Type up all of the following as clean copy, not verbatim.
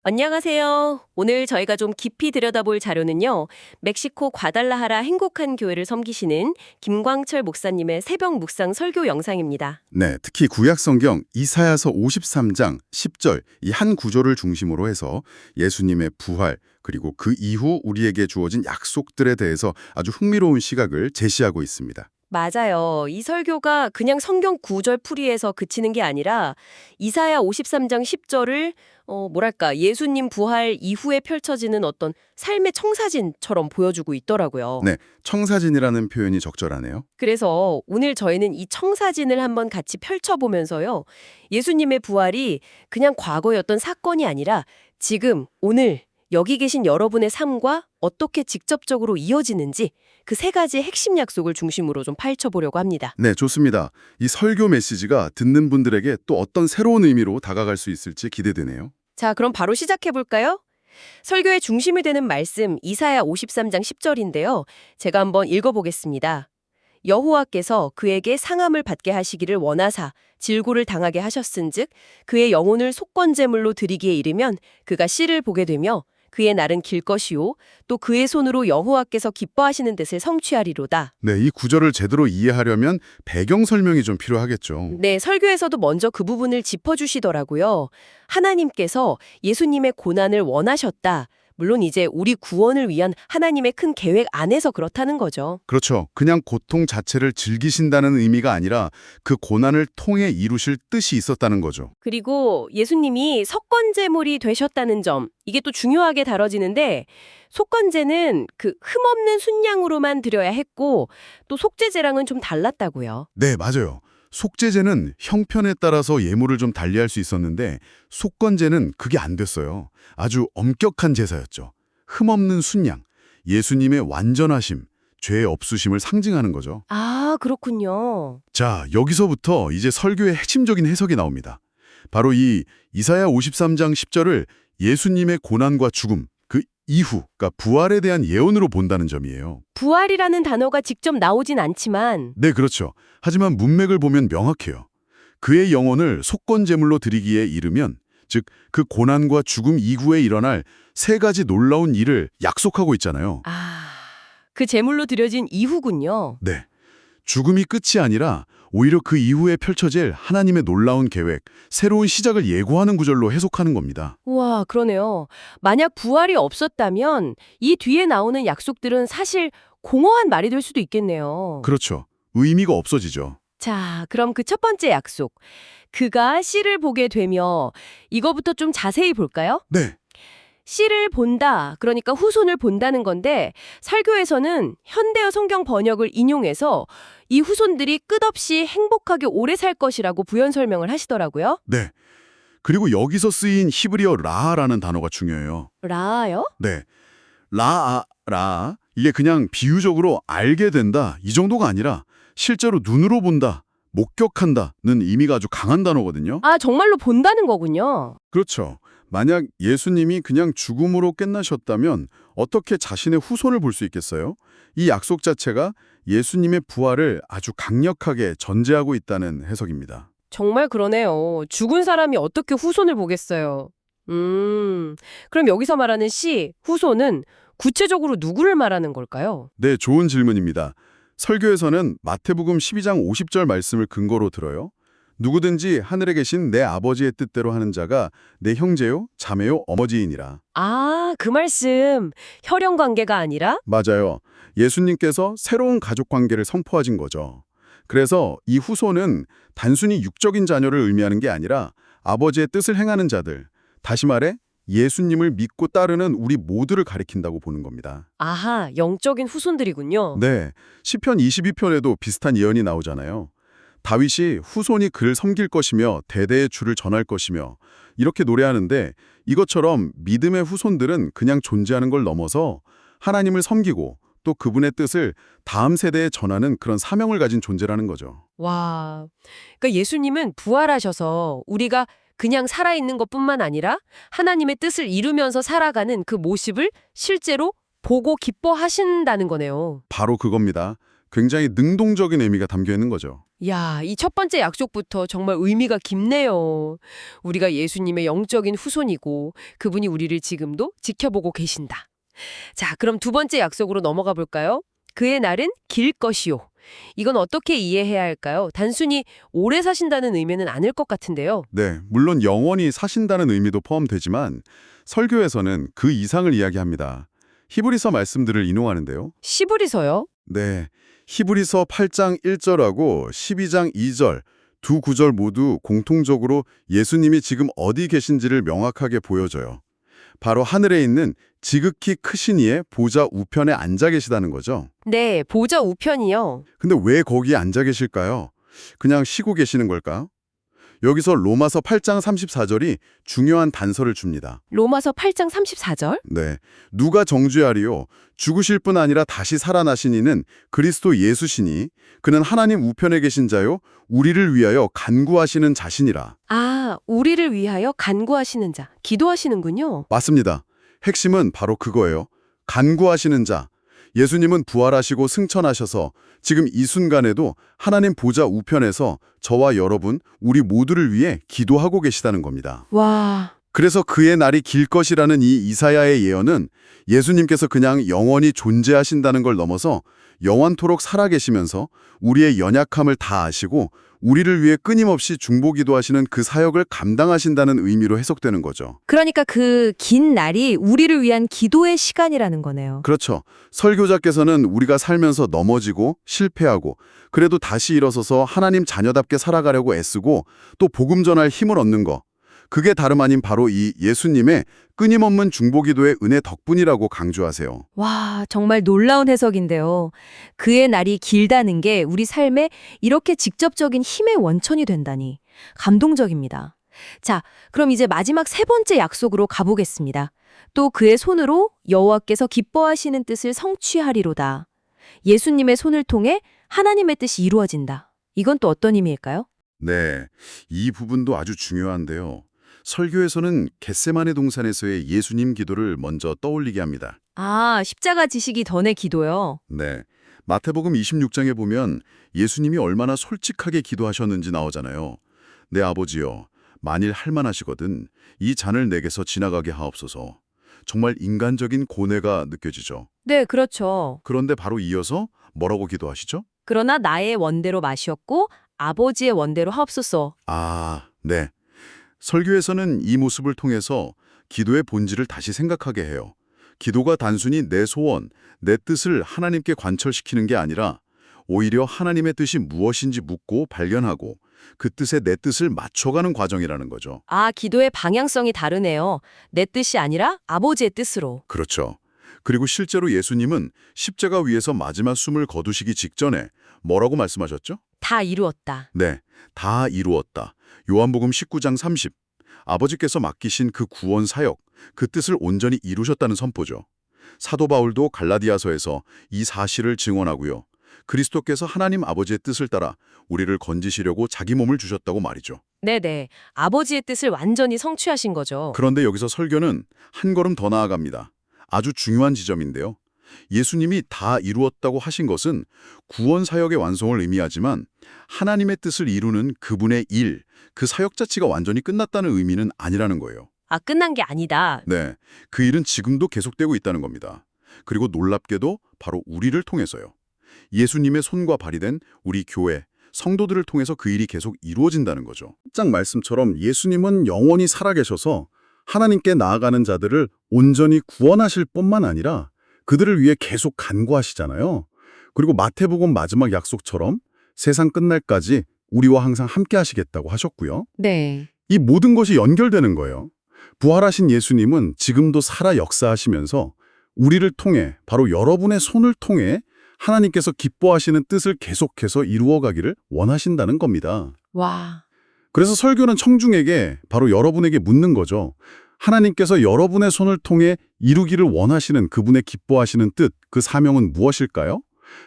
안녕하세요. 오늘 저희가 좀 깊이 들여다볼 자료는요. 멕시코 과달라하라 행복한 교회를 섬기시는 김광철 목사님의 새벽 묵상 설교 영상입니다. 네, 특히 구약 성경 이사야서 53장 10절 이 한 구절을 중심으로 해서 예수님의 부활 그리고 그 이후 우리에게 주어진 약속들에 대해서 아주 흥미로운 시각을 제시하고 있습니다. 맞아요. 이 설교가 그냥 성경 구절 풀이에서 그치는 게 아니라 이사야 53장 10절을 예수님 부활 이후에 펼쳐지는 어떤 삶의 청사진처럼 보여주고 있더라고요. 네, 청사진이라는 표현이 적절하네요. 그래서 오늘 저희는 이 청사진을 한번 같이 펼쳐보면서요. 예수님의 부활이 그냥 과거였던 사건이 아니라 지금, 오늘, 여기 계신 여러분의 삶과 어떻게 직접적으로 이어지는지 그 세 가지의 핵심 약속을 중심으로 좀 파헤쳐보려고 합니다. 네, 좋습니다. 이 설교 메시지가 듣는 분들에게 또 어떤 새로운 의미로 다가갈 수 있을지 기대되네요. 자, 그럼 바로 시작해볼까요? 설교의 중심이 되는 말씀 이사야 53장 10절인데요. 제가 한번 읽어보겠습니다. 여호와께서 그에게 상함을 받게 하시기를 원하사 질고를 당하게 하셨은즉 그의 영혼을 속건제물로 드리기에 이르면 그가 씨를 보게 되며 그의 날은 길 것이요 또 그의 손으로 여호와께서 기뻐하시는 뜻을 성취하리로다. 네, 이 구절을 제대로 이해하려면 배경 설명이 좀 필요하겠죠. 네, 설교에서도 먼저 그 부분을 짚어주시더라고요. 하나님께서 예수님의 고난을 원하셨다. 물론 이제 우리 구원을 위한 하나님의 큰 계획 안에서 그렇다는 거죠. 그렇죠. 그냥 고통 자체를 즐기신다는 의미가 아니라 그 고난을 통해 이루실 뜻이 있었다는 거죠. 그리고 예수님이 석건제물이 되셨다는 점, 이게 또 중요하게 다뤄지는데 속건제는 그 흠없는 순양으로만 드려야 했고 또 속죄제랑은 좀 달랐다고요. 네, 맞아요. 속죄제는 형편에 따라서 예물을 좀 달리할 수 있었는데 속건제는 그게 안 됐어요. 아주 엄격한 제사였죠. 흠없는 순양, 예수님의 완전하심, 죄의 없으심을 상징하는 거죠. 아, 그렇군요. 자, 여기서부터 이제 설교의 핵심적인 해석이 나옵니다. 바로 이 이사야 53장 10절을 예수님의 고난과 죽음, 그 이후, 그러니까 부활에 대한 예언으로 본다는 점이에요. 부활이라는 단어가 직접 나오진 않지만 네, 그렇죠. 하지만 문맥을 보면 명확해요. 그의 영혼을 속건제물로 드리기에 이르면, 즉 그 고난과 죽음 이후에 일어날 세 가지 놀라운 일을 약속하고 있잖아요. 그 제물로 드려진 이후군요. 네, 죽음이 끝이 아니라 오히려 그 이후에 펼쳐질 하나님의 놀라운 계획, 새로운 시작을 예고하는 구절로 해석하는 겁니다. 우와, 그러네요. 만약 부활이 없었다면 이 뒤에 나오는 약속들은 사실 공허한 말이 될 수도 있겠네요. 그렇죠. 의미가 없어지죠. 자, 그럼 그 첫 번째 약속. 그가 씨를 보게 되며 이거부터 좀 자세히 볼까요? 네, 씨를 본다, 그러니까 후손을 본다는 건데 설교에서는 현대어 성경 번역을 인용해서 이 후손들이 끝없이 행복하게 오래 살 것이라고 부연 설명을 하시더라고요. 네. 그리고 여기서 쓰인 히브리어 라라는 단어가 중요해요. 라요? 네, 라 이게 그냥 비유적으로 알게 된다 이 정도가 아니라 실제로 눈으로 본다, 목격한다는 의미가 아주 강한 단어거든요. 아, 정말로 본다는 거군요. 그렇죠. 만약 예수님이 그냥 죽음으로 끝나셨다면 어떻게 자신의 후손을 볼 수 있겠어요? 이 약속 자체가 예수님의 부활을 아주 강력하게 전제하고 있다는 해석입니다. 정말 그러네요. 죽은 사람이 어떻게 후손을 보겠어요. 그럼 여기서 말하는 씨, 후손은 구체적으로 누구를 말하는 걸까요? 네, 좋은 질문입니다. 설교에서는 마태복음 12장 50절 말씀을 근거로 들어요. 누구든지 하늘에 계신 내 아버지의 뜻대로 하는 자가 내 형제요, 자매요, 어머지이니라. 아, 그 말씀. 혈연 관계가 아니라? 맞아요. 예수님께서 새로운 가족 관계를 선포하신 거죠. 그래서 이 후손은 단순히 육적인 자녀를 의미하는 게 아니라 아버지의 뜻을 행하는 자들, 다시 말해 예수님을 믿고 따르는 우리 모두를 가리킨다고 보는 겁니다. 아하, 영적인 후손들이군요. 네, 시편 22편에도 비슷한 예언이 나오잖아요. 다윗이 후손이 그를 섬길 것이며 대대의 주를 전할 것이며 이렇게 노래하는데 이것처럼 믿음의 후손들은 그냥 존재하는 걸 넘어서 하나님을 섬기고 또 그분의 뜻을 다음 세대에 전하는 그런 사명을 가진 존재라는 거죠. 와, 그러니까 예수님은 부활하셔서 우리가 그냥 살아있는 것뿐만 아니라 하나님의 뜻을 이루면서 살아가는 그 모습을 실제로 보고 기뻐하신다는 거네요. 바로 그겁니다. 굉장히 능동적인 의미가 담겨 있는 거죠. 야, 이 첫 번째 약속부터 정말 의미가 깊네요. 우리가 예수님의 영적인 후손이고 그분이 우리를 지금도 지켜보고 계신다. 자, 그럼 두 번째 약속으로 넘어가 볼까요? 그의 날은 길 것이요. 이건 어떻게 이해해야 할까요? 단순히 오래 사신다는 의미는 아닐 것 같은데요. 네, 물론 영원히 사신다는 의미도 포함되지만 설교에서는 그 이상을 이야기합니다. 히브리서 말씀들을 인용하는데요. 시브리서요? 네, 히브리서 8장 1절하고 12장 2절 두 구절 모두 공통적으로 예수님이 지금 어디 계신지를 명확하게 보여줘요. 바로 하늘에 있는 지극히 크신 이의 보좌 우편에 앉아 계시다는 거죠. 네, 보좌 우편이요. 근데 왜 거기에 앉아 계실까요? 그냥 쉬고 계시는 걸까요? 여기서 로마서 8장 34절이 중요한 단서를 줍니다. 로마서 8장 34절? 네, 누가 정죄하리요? 죽으실 뿐 아니라 다시 살아나신 이는 그리스도 예수시니 그는 하나님 우편에 계신 자요 우리를 위하여 간구하시는 자신이라. 아, 우리를 위하여 간구하시는 자, 기도하시는군요. 맞습니다. 핵심은 바로 그거예요. 간구하시는 자. 예수님은 부활하시고 승천하셔서 지금 이 순간에도 하나님 보좌 우편에서 저와 여러분, 우리 모두를 위해 기도하고 계시다는 겁니다. 와, 그래서 그의 날이 길 것이라는 이 이사야의 예언은 예수님께서 그냥 영원히 존재하신다는 걸 넘어서 영원토록 살아계시면서 우리의 연약함을 다 아시고 우리를 위해 끊임없이 중보기도 하시는 그 사역을 감당하신다는 의미로 해석되는 거죠. 그러니까 그 긴 날이 우리를 위한 기도의 시간이라는 거네요. 그렇죠. 설교자께서는 우리가 살면서 넘어지고 실패하고 그래도 다시 일어서서 하나님 자녀답게 살아가려고 애쓰고 또 복음 전할 힘을 얻는 거. 그게 다름 아닌 바로 이 예수님의 끊임없는 중보기도의 은혜 덕분이라고 강조하세요. 와, 정말 놀라운 해석인데요. 그의 날이 길다는 게 우리 삶에 이렇게 직접적인 힘의 원천이 된다니 감동적입니다. 자, 그럼 이제 마지막 세 번째 약속으로 가보겠습니다. 또 그의 손으로 여호와께서 기뻐하시는 뜻을 성취하리로다. 예수님의 손을 통해 하나님의 뜻이 이루어진다. 이건 또 어떤 의미일까요? 네, 이 부분도 아주 중요한데요. 설교에서는 겟세마네 동산에서의 예수님 기도를 먼저 떠올리게 합니다. 아, 십자가 지시기 전의 기도요. 네, 마태복음 26장에 보면 예수님이 얼마나 솔직하게 기도하셨는지 나오잖아요. 내 아버지여, 만일 할만하시거든 이 잔을 내게서 지나가게 하옵소서. 정말 인간적인 고뇌가 느껴지죠. 네, 그렇죠. 그런데 바로 이어서 뭐라고 기도하시죠? 그러나 나의 원대로 마시었고 아버지의 원대로 하옵소서. 아, 네. 설교에서는 이 모습을 통해서 기도의 본질을 다시 생각하게 해요. 기도가 단순히 내 소원, 내 뜻을 하나님께 관철시키는 게 아니라 오히려 하나님의 뜻이 무엇인지 묻고 발견하고 그 뜻에 내 뜻을 맞춰가는 과정이라는 거죠. 아, 기도의 방향성이 다르네요. 내 뜻이 아니라 아버지의 뜻으로. 그렇죠. 그리고 실제로 예수님은 십자가 위에서 마지막 숨을 거두시기 직전에 뭐라고 말씀하셨죠? 다 이루었다. 네, 다 이루었다. 요한복음 19장 30. 아버지께서 맡기신 그 구원 사역, 그 뜻을 온전히 이루셨다는 선포죠. 사도 바울도 갈라디아서에서 이 사실을 증언하고요. 그리스도께서 하나님 아버지의 뜻을 따라 우리를 건지시려고 자기 몸을 주셨다고 말이죠. 네네. 아버지의 뜻을 완전히 성취하신 거죠. 그런데 여기서 설교는 한 걸음 더 나아갑니다. 아주 중요한 지점인데요. 예수님이 다 이루었다고 하신 것은 구원 사역의 완성을 의미하지만 하나님의 뜻을 이루는 그분의 일, 그 사역 자체가 완전히 끝났다는 의미는 아니라는 거예요. 아, 끝난 게 아니다. 네, 그 일은 지금도 계속되고 있다는 겁니다. 그리고 놀랍게도 바로 우리를 통해서요. 예수님의 손과 발이 된 우리 교회, 성도들을 통해서 그 일이 계속 이루어진다는 거죠. 장 말씀처럼 예수님은 영원히 살아계셔서 하나님께 나아가는 자들을 온전히 구원하실 뿐만 아니라 그들을 위해 계속 간구하시잖아요. 그리고 마태복음 마지막 약속처럼 세상 끝날까지 우리와 항상 함께 하시겠다고 하셨고요. 네. 이 모든 것이 연결되는 거예요. 부활하신 예수님은 지금도 살아 역사하시면서 우리를 통해, 바로 여러분의 손을 통해 하나님께서 기뻐하시는 뜻을 계속해서 이루어가기를 원하신다는 겁니다. 와. 그래서 설교는 청중에게, 바로 여러분에게 묻는 거죠. 하나님께서 여러분의 손을 통해 이루기를 원하시는 그분의 기뻐하시는 뜻, 그 사명은 무엇일까요?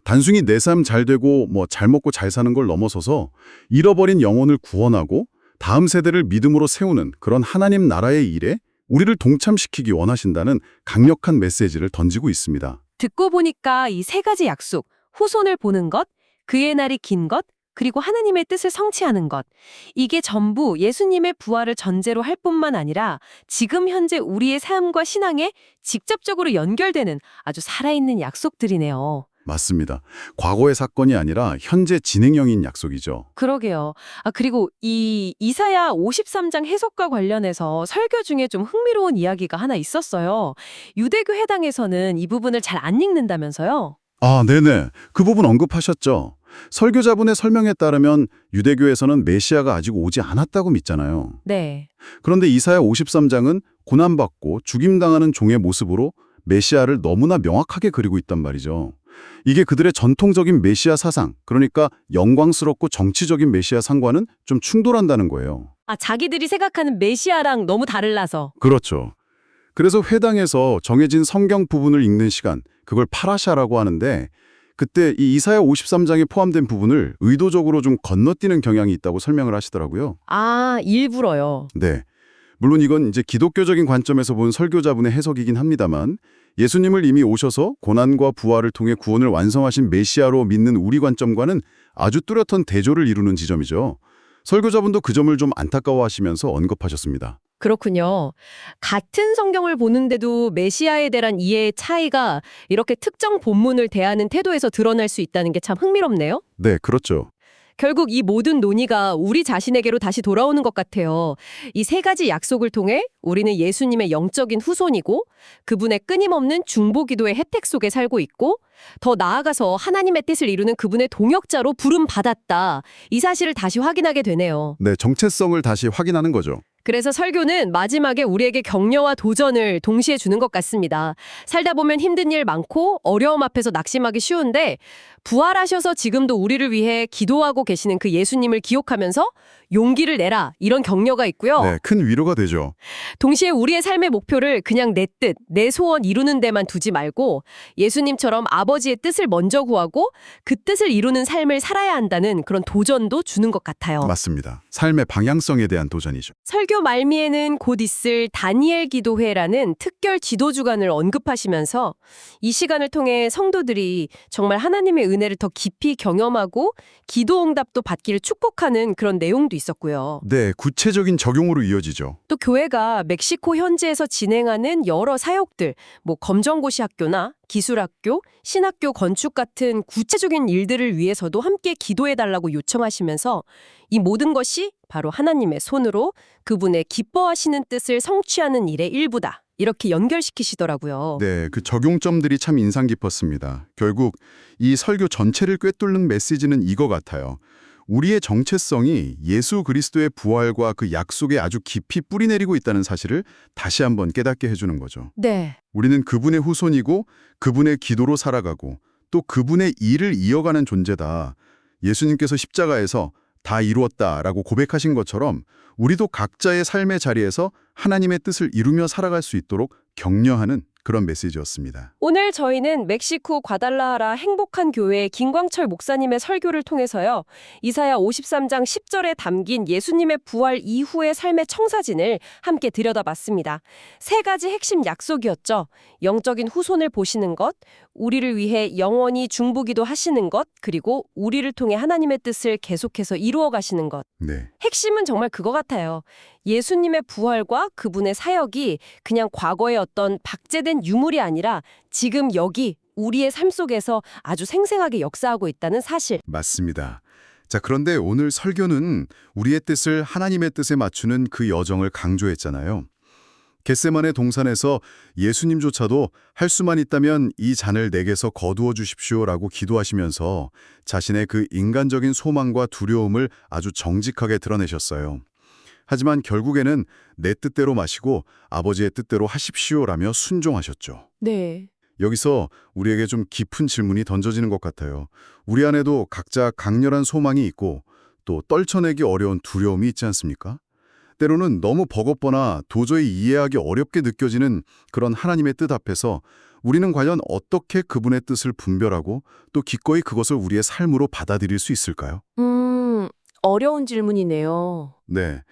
단순히 내 삶 잘 되고 잘 먹고 잘 사는 걸 넘어서서 잃어버린 영혼을 구원하고 다음 세대를 믿음으로 세우는 그런 하나님 나라의 일에 우리를 동참시키기 원하신다는 강력한 메시지를 던지고 있습니다. 듣고 보니까 이 세 가지 약속, 후손을 보는 것, 그의 날이 긴 것, 그리고 하나님의 뜻을 성취하는 것. 이게 전부 예수님의 부활을 전제로 할 뿐만 아니라 지금 현재 우리의 삶과 신앙에 직접적으로 연결되는 아주 살아있는 약속들이네요. 맞습니다. 과거의 사건이 아니라 현재 진행형인 약속이죠. 그러게요. 그리고 이 이사야 53장 해석과 관련해서 설교 중에 좀 흥미로운 이야기가 하나 있었어요. 유대교 해당에서는 이 부분을 잘 안 읽는다면서요? 아, 네네. 그 부분 언급하셨죠. 설교자분의 설명에 따르면 유대교에서는 메시아가 아직 오지 않았다고 믿잖아요. 네. 그런데 이사야 53장은 고난받고 죽임당하는 종의 모습으로 메시아를 너무나 명확하게 그리고 있단 말이죠. 이게 그들의 전통적인 메시아 사상, 그러니까 영광스럽고 정치적인 메시아 상과는 좀 충돌한다는 거예요. 자기들이 생각하는 메시아랑 너무 다르라서. 그렇죠. 그래서 회당에서 정해진 성경 부분을 읽는 시간, 그걸 파라샤라고 하는데 그때 이 이사야 53장에 포함된 부분을 의도적으로 좀 건너뛰는 경향이 있다고 설명을 하시더라고요. 일부러요. 네. 물론 이건 이제 기독교적인 관점에서 본 설교자분의 해석이긴 합니다만 예수님을 이미 오셔서 고난과 부활을 통해 구원을 완성하신 메시아로 믿는 우리 관점과는 아주 뚜렷한 대조를 이루는 지점이죠. 설교자분도 그 점을 좀 안타까워하시면서 언급하셨습니다. 그렇군요. 같은 성경을 보는데도 메시아에 대한 이해의 차이가 이렇게 특정 본문을 대하는 태도에서 드러날 수 있다는 게 참 흥미롭네요. 네, 그렇죠. 결국 이 모든 논의가 우리 자신에게로 다시 돌아오는 것 같아요. 이 세 가지 약속을 통해 우리는 예수님의 영적인 후손이고 그분의 끊임없는 중보기도의 혜택 속에 살고 있고 더 나아가서 하나님의 뜻을 이루는 그분의 동역자로 부름받았다. 이 사실을 다시 확인하게 되네요. 네, 정체성을 다시 확인하는 거죠. 그래서 설교는 마지막에 우리에게 격려와 도전을 동시에 주는 것 같습니다. 살다 보면 힘든 일 많고 어려움 앞에서 낙심하기 쉬운데 부활하셔서 지금도 우리를 위해 기도하고 계시는 그 예수님을 기억하면서 용기를 내라 이런 격려가 있고요. 네, 큰 위로가 되죠. 동시에 우리의 삶의 목표를 그냥 내 뜻, 내 소원 이루는 데만 두지 말고 예수님처럼 아버지의 뜻을 먼저 구하고 그 뜻을 이루는 삶을 살아야 한다는 그런 도전도 주는 것 같아요. 맞습니다. 삶의 방향성에 대한 도전이죠. 설교 말미에는 곧 있을 다니엘 기도회라는 특별 지도 주간을 언급하시면서 이 시간을 통해 성도들이 정말 하나님의 은혜를 더 깊이 경험하고 기도 응답도 받기를 축복하는 그런 내용도 있었고요. 네, 구체적인 적용으로 이어지죠. 또 교회가 멕시코 현지에서 진행하는 여러 사역들, 검정고시 학교나 기술학교, 신학교 건축 같은 구체적인 일들을 위해서도 함께 기도해달라고 요청하시면서 이 모든 것이 바로 하나님의 손으로 그분의 기뻐하시는 뜻을 성취하는 일의 일부다. 이렇게 연결시키시더라고요. 네, 그 적용점들이 참 인상 깊었습니다. 결국 이 설교 전체를 꿰뚫는 메시지는 이거 같아요. 우리의 정체성이 예수 그리스도의 부활과 그 약속에 아주 깊이 뿌리내리고 있다는 사실을 다시 한번 깨닫게 해주는 거죠. 네. 우리는 그분의 후손이고 그분의 기도로 살아가고 또 그분의 일을 이어가는 존재다. 예수님께서 십자가에서 다 이루었다라고 고백하신 것처럼 우리도 각자의 삶의 자리에서 하나님의 뜻을 이루며 살아갈 수 있도록 격려하는 그런 메시지였습니다. 오늘 저희는 멕시코 과달라하라 행복한 교회 김광철 목사님의 설교를 통해서요. 이사야 53장 10절에 담긴 예수님의 부활 이후의 삶의 청사진을 함께 들여다봤습니다. 세 가지 핵심 약속이었죠. 영적인 후손을 보시는 것, 우리를 위해 영원히 중보기도 하시는 것, 그리고 우리를 통해 하나님의 뜻을 계속해서 이루어 가시는 것. 네, 핵심은 정말 그거 같아요. 예수님의 부활과 그분의 사역이 그냥 과거의 어떤 박제된 유물이 아니라 지금 여기 우리의 삶 속에서 아주 생생하게 역사하고 있다는 사실. 맞습니다. 자, 그런데 오늘 설교는 우리의 뜻을 하나님의 뜻에 맞추는 그 여정을 강조했잖아요. 겟세마네 동산에서 예수님조차도 할 수만 있다면 이 잔을 내게서 거두어 주십시오라고 기도하시면서 자신의 그 인간적인 소망과 두려움을 아주 정직하게 드러내셨어요. 하지만 결국에는 내 뜻대로 마시고 아버지의 뜻대로 하십시오라며 순종하셨죠. 네. 여기서 우리에게 좀 깊은 질문이 던져지는 것 같아요. 우리 안에도 각자 강렬한 소망이 있고 또 떨쳐내기 어려운 두려움이 있지 않습니까? 때로는 너무 버겁거나 도저히 이해하기 어렵게 느껴지는 그런 하나님의 뜻 앞에서 우리는 과연 어떻게 그분의 뜻을 분별하고 또 기꺼이 그것을 우리의 삶으로 받아들일 수 있을까요? 어려운 질문이네요. 네.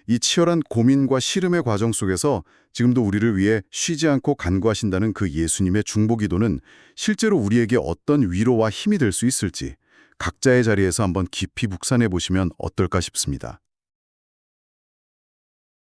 이 치열한 고민과 씨름의 과정 속에서 지금도 우리를 위해 쉬지 않고 간구하신다는 그 예수님의 중보기도는 실제로 우리에게 어떤 위로와 힘이 될 수 있을지 각자의 자리에서 한번 깊이 묵상해 보시면 어떨까 싶습니다.